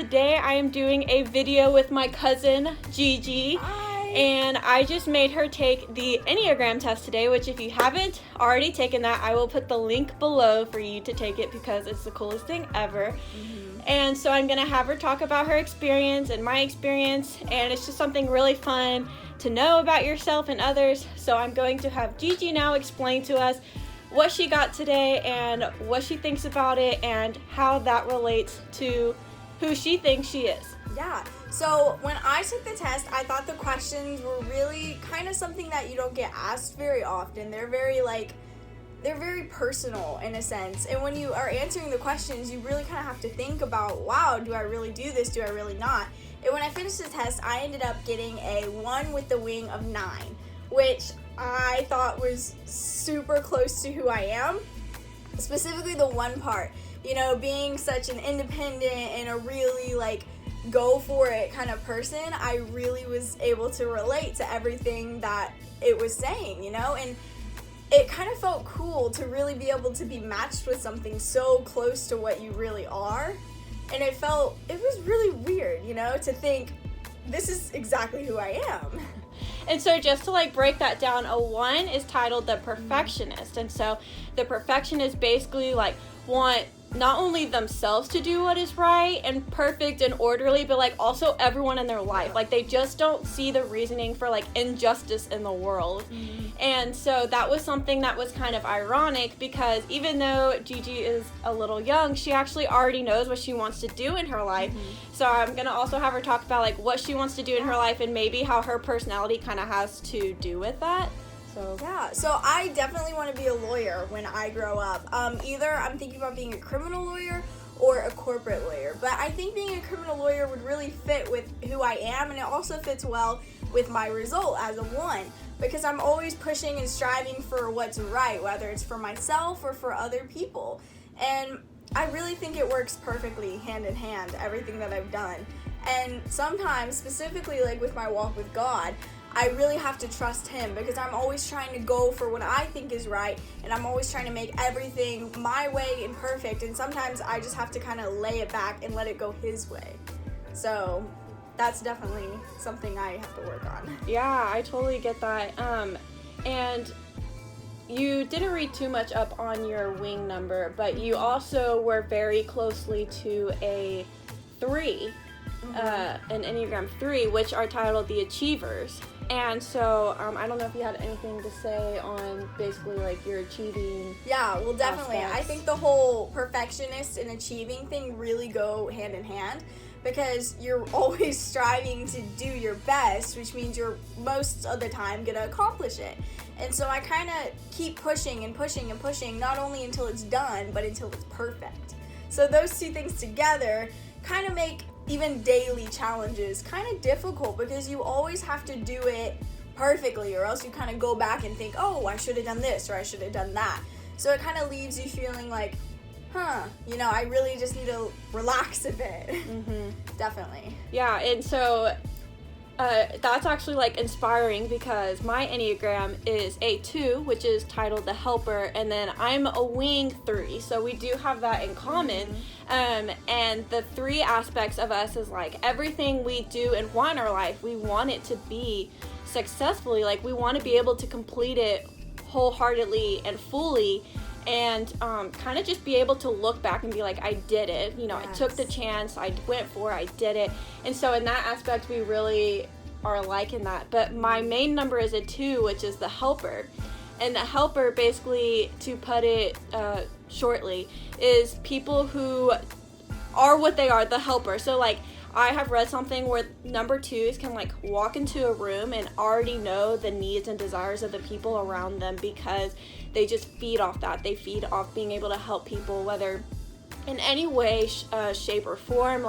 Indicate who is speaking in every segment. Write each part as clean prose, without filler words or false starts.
Speaker 1: today I am doing a video with my cousin, Gigi.
Speaker 2: Hi.
Speaker 1: And I just made her take the Enneagram test today, which if you haven't already taken that, I will put the link below for you to take it because it's the coolest thing ever. And so I'm going to have her talk about her experience and my experience, and it's just something really fun to know about yourself and others. So I'm going to have Gigi now explain to us what she got today and what she thinks about it and how that relates to who she thinks she is.
Speaker 2: Yeah, so when I took the test, I thought the questions were really kind of something that you don't get asked very often. They're very personal in a sense. And when you are answering the questions, you really kind of have to think about, wow, do I really do this? Do I really not? And when I finished the test, I ended up getting a 1 with the wing of 9, which I thought was super close to who I am. Specifically the one part, being such an independent and a really go for it kind of person, I really was able to relate to everything that it was saying, and it kind of felt cool to really be able to be matched with something so close to what you really are. And it was really weird, to think this is exactly who I am.
Speaker 1: And so just to break that down, a 1 is titled the perfectionist. And so the perfectionist basically want not only themselves to do what is right and perfect and orderly, but also everyone in their life. They just don't see the reasoning for injustice in the world. And so that was something that was kind of ironic because even though Gigi is a little young, she actually already knows what she wants to do in her life. So I'm going to also have her talk about what she wants to do in her life and maybe how her personality kind of has to do with that.
Speaker 2: So I definitely want to be a lawyer when I grow up. Either I'm thinking about being a criminal lawyer or a corporate lawyer. But I think being a criminal lawyer would really fit with who I am, and it also fits well with my result as a 1 because I'm always pushing and striving for what's right, whether it's for myself or for other people. And I really think it works perfectly hand in hand, everything that I've done. And sometimes, specifically with my walk with God, I really have to trust him because I'm always trying to go for what I think is right, and I'm always trying to make everything my way and perfect, and sometimes I just have to kind of lay it back and let it go his way. So that's definitely something I have to work on.
Speaker 1: Yeah, I totally get that. And you didn't read too much up on your wing number, but you also were very closely to a 3, an Enneagram 3, which are titled the Achievers. And so, I don't know if you had anything to say on basically your achieving.
Speaker 2: Yeah, well, definitely.
Speaker 1: aspects.
Speaker 2: I think the whole perfectionist and achieving thing really go hand in hand because you're always striving to do your best, which means you're most of the time going to accomplish it. And so I kind of keep pushing and pushing and pushing, not only until it's done, but until it's perfect. So those two things together kind of make even daily challenges kind of difficult because you always have to do it perfectly or else you kind of go back and think, oh, I should have done this or I should have done that. So it kind of leaves you feeling I really just need to relax a bit. Definitely.
Speaker 1: Yeah, and so that's actually inspiring because my Enneagram is a 2, which is titled the Helper, and then I'm a wing 3, so we do have that in common. And the 3 aspects of us is everything we do and want in our life, we want it to be successfully. We want to be able to complete it wholeheartedly and fully, and kind of just be able to look back and be I did it.
Speaker 2: Yes.
Speaker 1: I took the chance, I went for it, I did it. And so in that aspect, we really are alike in that. But my main number is a 2, which is the Helper. And the Helper, basically, to put it shortly, is people who are what they are, the helper. So I have read something where number 2s can walk into a room and already know the needs and desires of the people around them because they just feed off that. They feed off being able to help people, whether in any way, shape, or form.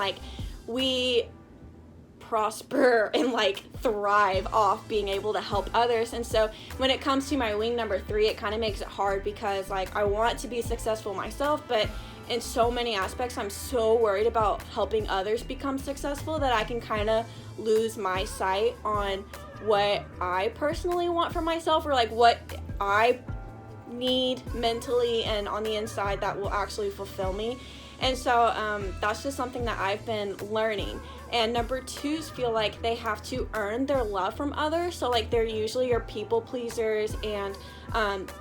Speaker 1: We prosper and thrive off being able to help others. And so when it comes to my wing number 3, it kind of makes it hard because I want to be successful myself, but in so many aspects I'm so worried about helping others become successful that I can kind of lose my sight on what I personally want for myself or what I need mentally and on the inside that will actually fulfill me. And so that's just something that I've been learning. And number 2s feel like they have to earn their love from others. So like they're usually your people pleasers, and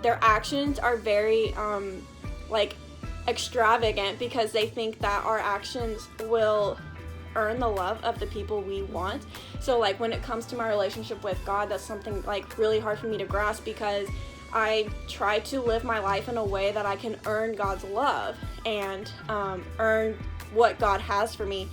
Speaker 1: their actions are very like extravagant because they think that our actions will earn the love of the people we want. So like when it comes to my relationship with God, that's something like really hard for me to grasp, because I try to live my life in a way that I can earn God's love and earn what God has for me.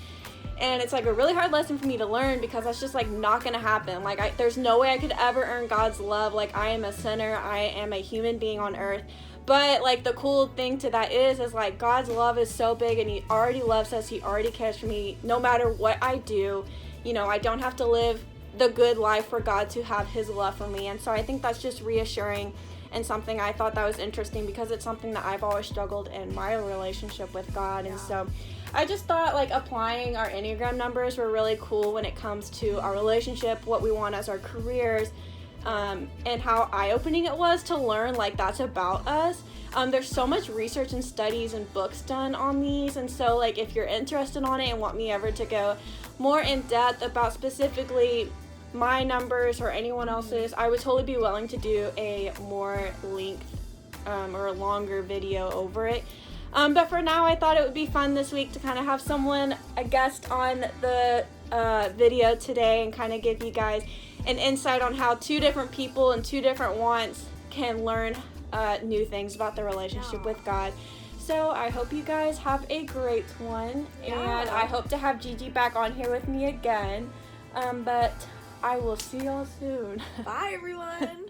Speaker 1: And it's like a really hard lesson for me to learn, because that's just like not gonna happen. Like there's no way I could ever earn God's love. Like I am a sinner, I am a human being on earth. But like the cool thing to that is like God's love is so big, and he already loves us, he already cares for me no matter what I do. You know, I don't have to live the good life for God to have his love for me. And so I think that's just reassuring, and something I thought that was interesting, because it's something that I've always struggled in my relationship with God. And so I just thought like applying our Enneagram numbers were really cool when it comes to our relationship, what we want as our careers, and how eye-opening it was to learn like that's about us. There's so much research and studies and books done on these, and so like if you're interested on it and want me ever to go more in depth about specifically my numbers or anyone else's, I would totally be willing to do a more length or a longer video over it. But for now, I thought it would be fun this week to kind of have someone, a guest on the video today, and kind of give you guys an insight on how 2 different people and 2 different wants can learn new things about their relationship with God. So I hope you guys have a great one, and I hope to have Gigi back on here with me again. But I will see y'all soon.
Speaker 2: Bye, everyone.